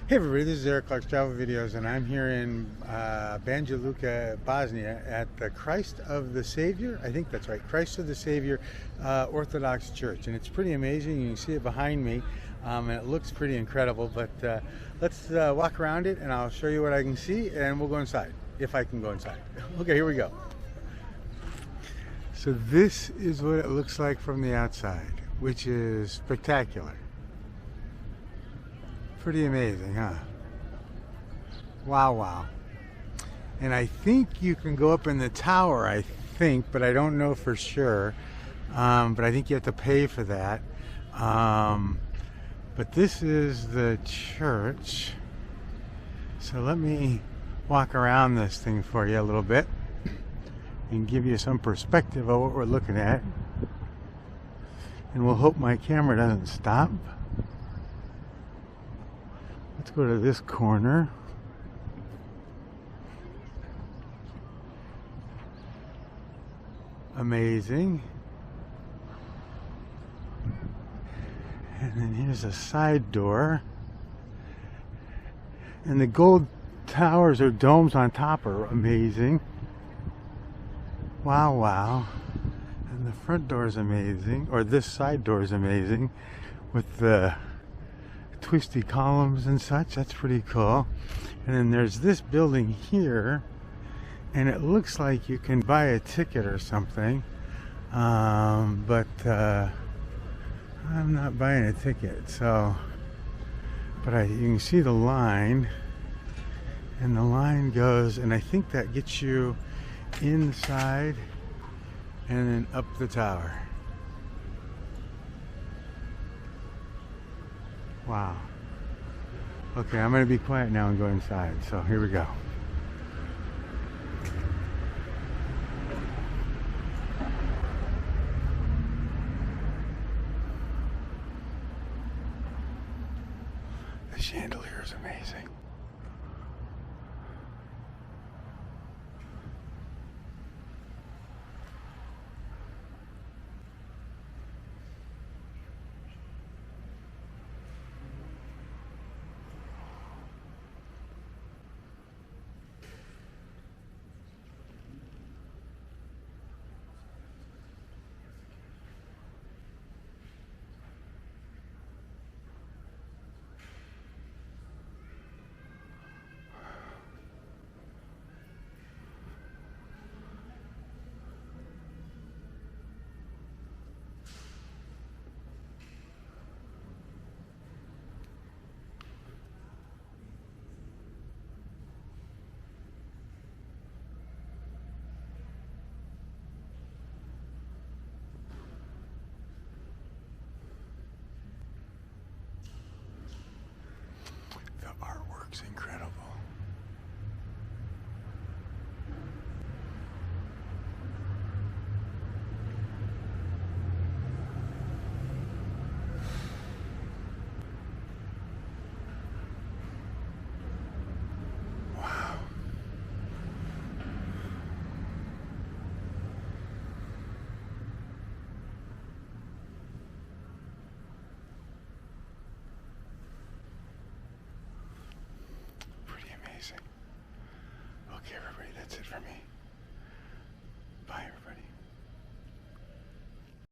Hey everybody, this is Eric Clark's Travel Videos, and I'm here in Banja Luka, Bosnia, at the Christ of the Saviour. I think that's right, Christ of the Saviour Orthodox Church, and it's pretty amazing. You can see it behind me, and it looks pretty incredible. But let's walk around it, and I'll show you what I can see, and we'll go inside, if I can go inside. Okay, here we go. So this is what it looks like from the outside, which is spectacular. Pretty amazing, huh? Wow, wow. And I think you can go up in the tower, I think, but I don't know for sure. But I think you have to pay for that. But this is the church. So let me walk around this thing for you a little bit and give you some perspective of what we're looking at. And we'll hope my camera doesn't stop. Let's go to this corner. Amazing. And then here's a side door. And the gold towers or domes on top are amazing. Wow, wow. And the front door is amazing, or this side door is amazing with the twisty columns and such. That's pretty cool. And then there's this building here, and it looks like you can buy a ticket or something, but I'm not buying a ticket. So, but you can see the line, and the line goes, and I think that gets you inside and then up the tower. Wow. Okay, I'm going to be quiet now and go inside. So here we go. The chandelier is amazing.